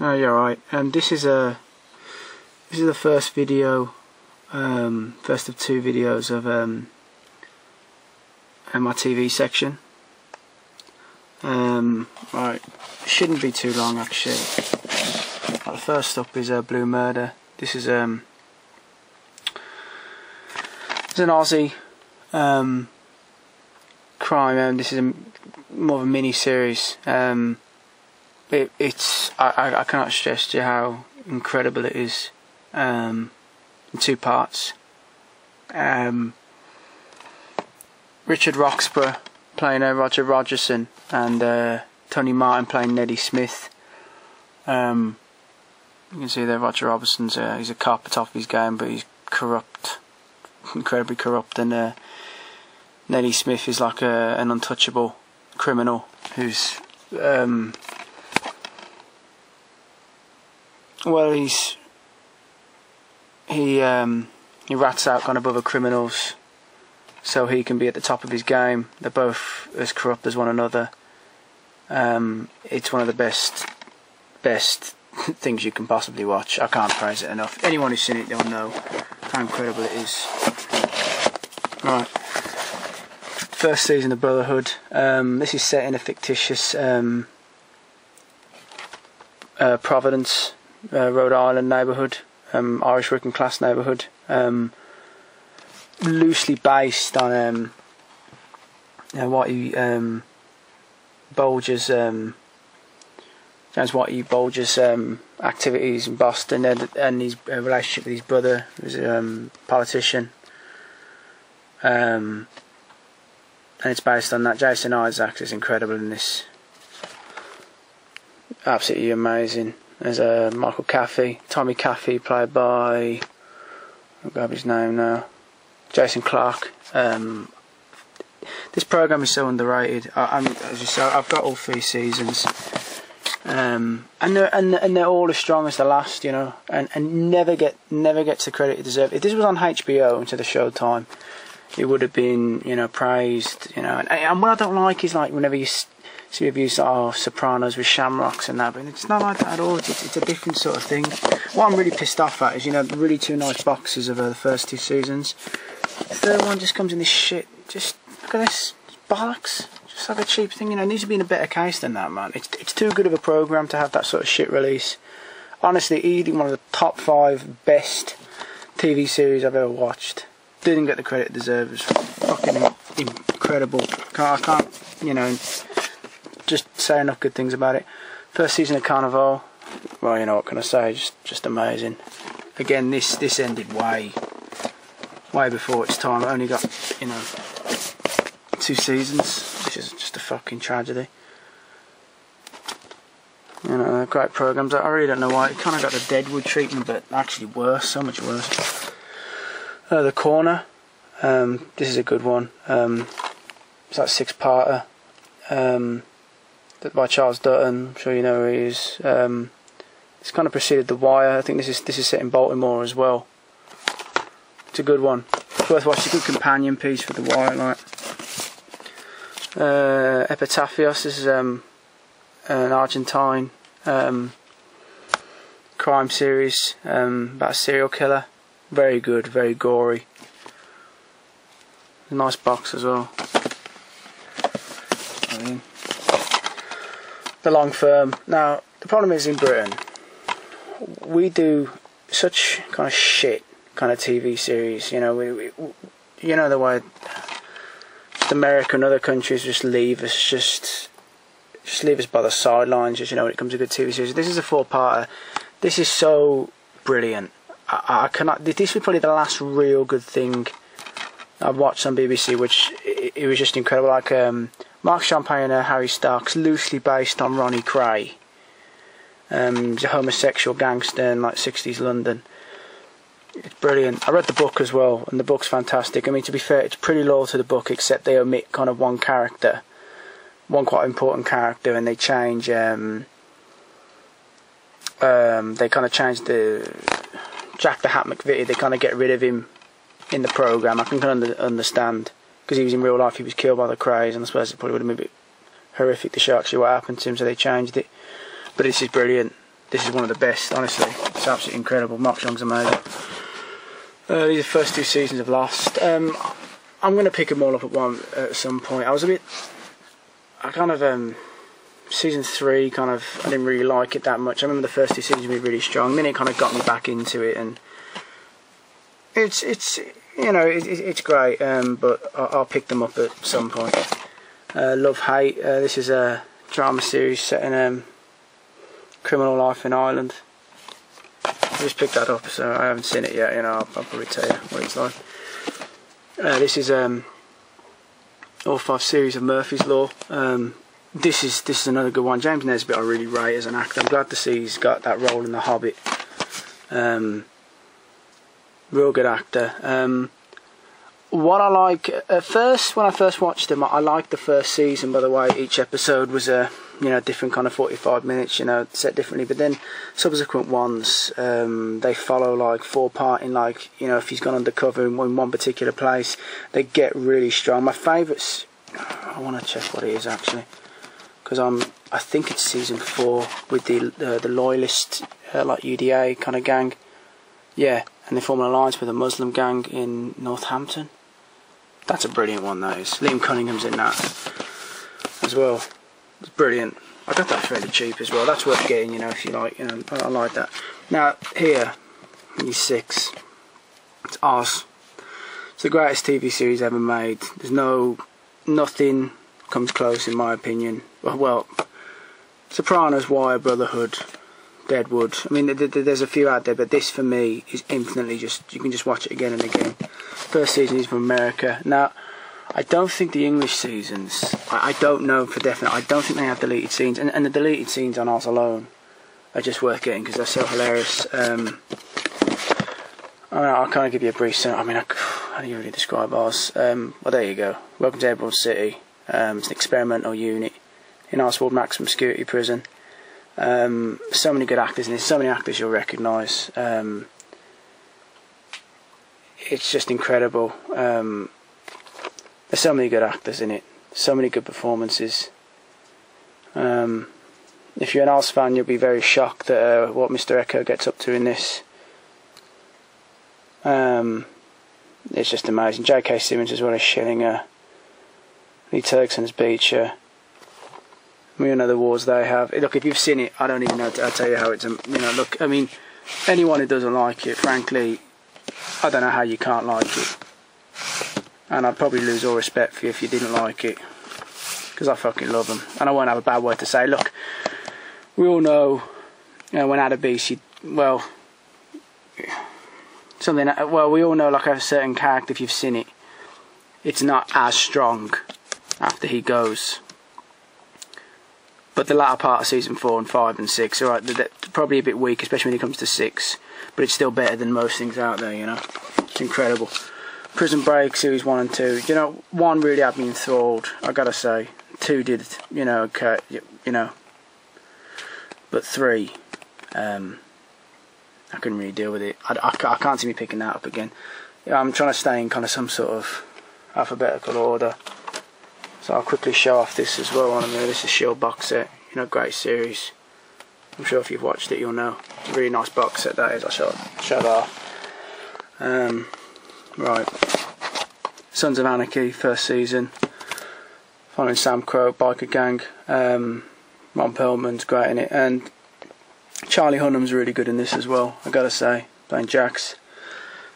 Oh, you're right. This is the first video, first of two videos of my TV section. Right, shouldn't be too long actually. The first up is Blue Murder. This is it's an Aussie crime. This is more of a mini series. It's I cannot stress to you how incredible it is. In two parts. Richard Roxburgh playing Roger Rogerson, and Tony Martin playing Neddy Smith. You can see there Roger Robertson's he's a cop at top of his game, but he's corrupt, incredibly corrupt, and Neddy Smith is like an untouchable criminal who's well, he rats out kind of other criminals so he can be at the top of his game. They're both as corrupt as one another. It's one of the best things you can possibly watch. I can't praise it enough. Anyone who's seen it, they'll know how incredible it is. Right, first season of Brotherhood. This is set in a fictitious Providence, Rhode Island neighbourhood, Irish working class neighbourhood, loosely based on James Whitey Bulger's activities in Boston, and his relationship with his brother, who's a politician, and it's based on that. Jason Isaacs is incredible in this, absolutely amazing. There's Michael Caffey, Tommy Caffey, played by, I'll grab his name now, Jason Clarke. This programme is so underrated. As you saw, I've got all 3 seasons, and they're all as strong as the last, you know, and never gets the credit it deserves. If this was on HBO instead of Showtime, it would have been, you know, praised, you know. And what I don't like is, like, whenever you see reviews like, oh, Sopranos with shamrocks and that, but it's not like that at all. It's a different sort of thing. What I'm really pissed off at is, you know, really 2 nice boxes of the first 2 seasons. The third one just comes in this shit. Just look at this, it's bollocks. Just like a cheap thing, you know. It needs to be in a better case than that, man. It's too good of a programme to have that sort of shit release. Honestly, eating one of the top 5 best TV series I've ever watched. Didn't get the credit it deserves. Fucking incredible. I can't, you know, just say enough good things about it. First season of Carnival, well, you know, what can I say? Just amazing. Again, this ended way before its time. It only got, you know, 2 seasons, which is just a fucking tragedy. You know, great programmes. I really don't know why. It kind of got the Deadwood treatment, but actually worse, so much worse. The Corner. This is a good one. It's like 6-parter. By Charles Dutton. I'm sure you know who he is. It's kind of preceded The Wire. I think this is set in Baltimore as well. It's a good one. It's worth watching. It's a good companion piece for The Wire. Like Epitaphios. This is an Argentine crime series about a serial killer. Very good, very gory. A nice box as well. The Long Firm. Now, the problem is in Britain, we do such kind of shit kind of TV series. You know, we you know the way America and other countries just leave us, just leave us by the sidelines. Just, you know, when it comes to good TV series. This is a 4-parter. This is so brilliant. I cannot. This was probably the last real good thing I've watched on BBC, which it was just incredible. Like Mark Champagne and Harry Starks, loosely based on Ronnie Cray. He's a homosexual gangster in like 60s London. It's brilliant. I read the book as well, and the book's fantastic. I mean, to be fair, it's pretty loyal to the book, except they omit kind of one character, one quite important character, and they change. They kind of change the Jack the Hat McVitie. They kind of get rid of him in the programme. I can kind of understand, because he was in real life, he was killed by the Krays, and I suppose it probably would have been a bit horrific to show actually what happened to him, so they changed it. But this is brilliant. this is one of the best, honestly. It's absolutely incredible. Mark Strong's amazing. These are the first 2 seasons of Lost. I'm going to pick them all up at some point. Season 3 I didn't really like it that much. I remember the first 2 seasons were really strong. Then it kind of got me back into it, and it's great. But I'll pick them up at some point. Love Hate. This is a drama series set in criminal life in Ireland. I just picked that up, so I haven't seen it yet. I'll probably tell you what it's like. This is all 5 series of Murphy's Law. This is another good one. James Nesbitt I really rate as an actor. I'm glad to see he's got that role in The Hobbit. Real good actor. What I like at first, when I first watched him, I liked the first season. By the way, each episode was a different kind of 45 minutes, set differently. But then subsequent ones, they follow like 4-part in if he's gone undercover in one particular place, they get really strong. My favourites, I want to check what it is actually, because I think it's season 4 with the loyalist like UDA kind of gang. Yeah, and they form an alliance with a Muslim gang in Northampton. That's a brilliant one, that is. Liam Cunningham's in that as well. It's brilliant. I got that fairly cheap as well. That's worth getting, if you like. I like that. Now here, these 6. It's Oz. It's the greatest TV series ever made. There's nothing comes close in my opinion. Well, Sopranos, Wire, Brotherhood, Deadwood. I mean, there's a few out there, but this for me is infinitely you can just watch it again and again. First season is from America. Now, I don't think the English seasons, I don't know for definite, I don't think they have deleted scenes, and the deleted scenes on Oz alone are just worth getting because they're so hilarious. I'll kind of give you a brief summary. How do you really describe Oz? Well, there you go. Welcome to Emerald City. It's an experimental unit in Oswald Maximum Security Prison. So many good actors in this, so many actors you'll recognise. It's just incredible. There's so many good actors in it, so many good performances. If you're an Oz fan, you'll be very shocked at what Mr. Echo gets up to in this. It's just amazing. J.K. Simmons as well as Schillinger, Lee Turkson's Beecher. We all know the wars they have. Look, if you've seen it, I don't even know. I'll tell you how it's. Look, I mean, anyone who doesn't like it, frankly, I don't know how you can't like it. And I'd probably lose all respect for you if you didn't like it, because I fucking love them. And I won't have a bad word to say. Look, we all know, when at a beast, we all know like a certain character. If you've seen it, it's not as strong after he goes. But the latter part of season 4 and 5 and 6, alright, they're probably a bit weak, especially when it comes to 6. But it's still better than most things out there, It's incredible. Prison Break, series 1 and 2. 1 really had me enthralled, I gotta say. 2 did, okay, But 3, I couldn't really deal with it. I can't see me picking that up again. I'm trying to stay in kind of some sort of alphabetical order. So I'll quickly show off this as well on there. This is Shield box set, great series. I'm sure if you've watched it you'll know. It's a really nice box set that is. I'll show that off. Right. Sons of Anarchy, first season. Following Sam Crow, biker gang. Ron Perlman's great in it, and Charlie Hunnam's really good in this as well, I gotta say, playing Jax.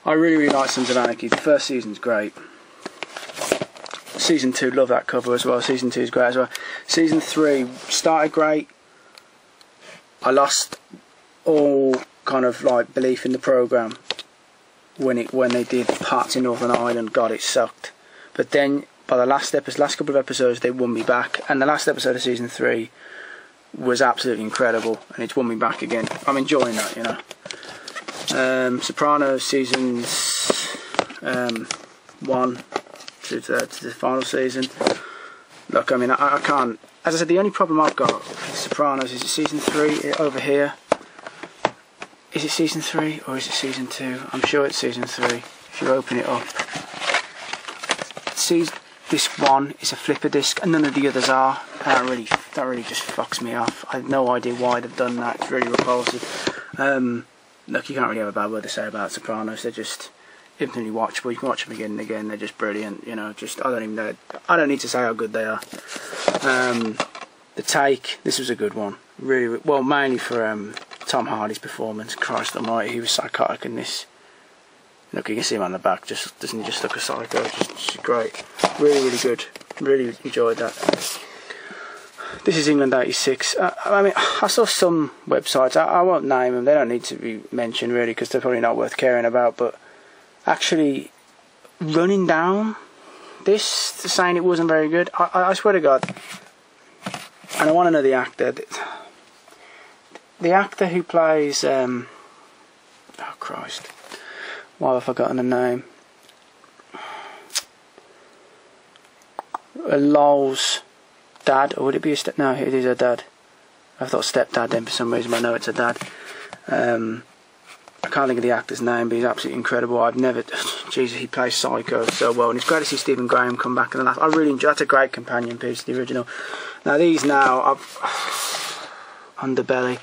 I really like Sons of Anarchy. The first season's great. Season 2, love that cover as well. Season 2 is great as well. Season 3 started great. I lost all kind of like belief in the programme when they did parts in Northern Ireland. God, it sucked. But then by the last couple of episodes, they won me back, and the last episode of season 3 was absolutely incredible, and it's won me back again. I'm enjoying that, Sopranos seasons 1 to the final season. Look, I mean, I can't. As I said, the only problem I've got with Sopranos is it season 3 over here. Is it season 3 or is it season 2? I'm sure it's season 3. If you open it up, see, disc 1 is a flipper disc, and none of the others are. That really just fucks me off. I have no idea why they've done that. It's really repulsive. Look, you can't really have a bad word to say about Sopranos. They're just infinitely watchable. You can watch them again and again. They're just brilliant. You know, just I don't even know. I don't need to say how good they are. The Take. This was a good one. Really well, mainly for Tom Hardy's performance. Christ Almighty, he was psychotic in this. Look, you can see him on the back. Doesn't he just look a psycho? Just great. Really good. Really enjoyed that. This is England '86. I mean, I saw some websites. I won't name them. They don't need to be mentioned really, because they're probably not worth caring about. But actually, running down this, saying it wasn't very good. I swear to God. And I want to know the actor. The actor who plays. Oh Christ. Why have I forgotten the name? Lol's dad, or would it be a step? No, it is a dad. I thought stepdad then for some reason, but I know it's a dad. I can't think of the actor's name, but he's absolutely incredible. I've never, Jesus, he plays Psycho so well, and it's great to see Stephen Graham come back in the last. I really enjoy. That's a great companion piece, the original. Now these Underbelly,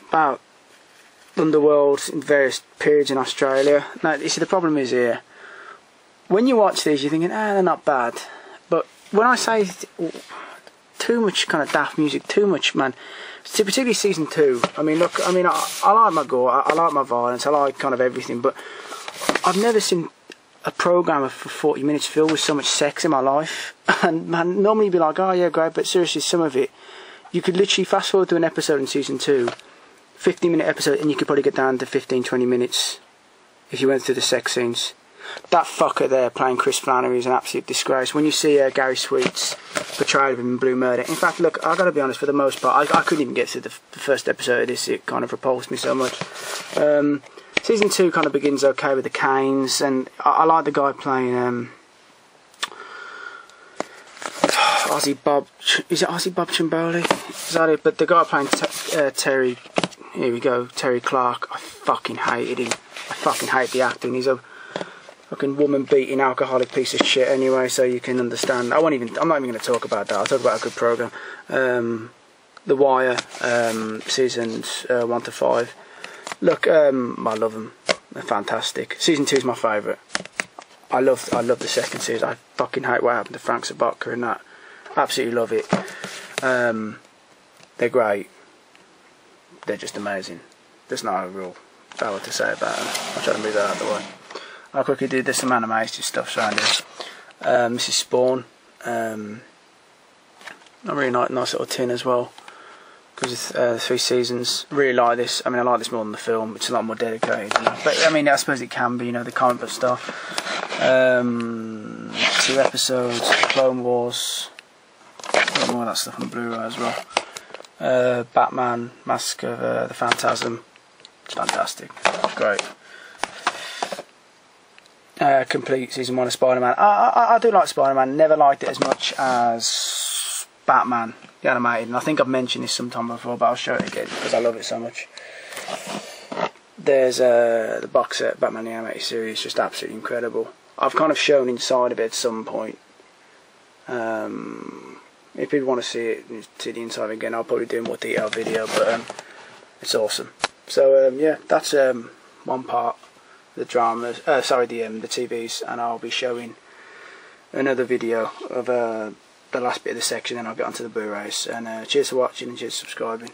about Underworld in various periods in Australia. Now, you see, the problem is here. When you watch these, you're thinking, they're not bad. But when I say too much kind of daft music, too much, man, particularly season 2. I mean, look, I like my gore, I like my violence, I like kind of everything, but I've never seen a programme for 40 minutes filled with so much sex in my life. And man, normally you'd be like, oh yeah, great, but seriously, some of it, you could literally fast forward to an episode in season 2, 15-minute episode, and you could probably get down to 15-20 minutes if you went through the sex scenes. That fucker there playing Chris Flannery is an absolute disgrace. When you see Gary Sweet's portrayal of him in Blue Murder, in fact, look, I've got to be honest, for the most part, I couldn't even get through the first episode of this. It kind of repulsed me so much. Season 2 kind of begins okay with the Canes, and I like the guy playing Ozzy Bob. Is it Ozzy Bob Chimboli? Is that it? But the guy playing Terry, here we go, Terry Clark. I fucking hated him. I fucking hate the acting. He's a fucking woman-beating alcoholic piece of shit anyway, so you can understand. I'm not even going to talk about that. I'll talk about a good programme. The Wire, seasons 1 to 5. Look, I love them. They're fantastic. Season 2 is my favourite. I love the second season. I fucking hate what happened to Frank Sabatka and that. Absolutely love it. They're great. They're just amazing. There's no real bad word to say about them. I'll try to move that out of the way. I'll quickly do. There's some animated stuff around here. This is Spawn. A really nice little tin as well, because it's 3 seasons. Really like this. I mean, I like this more than the film. It's a lot more dedicated, you know? But I mean, I suppose it can be, you know, the comic book stuff. 2 episodes, Clone Wars. Got more of that stuff on Blu-ray as well. Batman, Mask of the Phantasm. It's fantastic. It's great. Complete season 1 of Spider-Man. I do like Spider-Man. Never liked it as much as Batman, the animated. And I think I've mentioned this sometime before, but I'll show it again because I love it so much. There's the box set, Batman the Animated Series, just absolutely incredible. I've kind of shown inside of it at some point. If people want to see the inside again, I'll probably do a more detailed video, but it's awesome. So yeah, that's one part. The dramas, the TVs, and I'll be showing another video of the last bit of the section, and I'll get onto the Blu-rays. And cheers for watching and cheers for subscribing.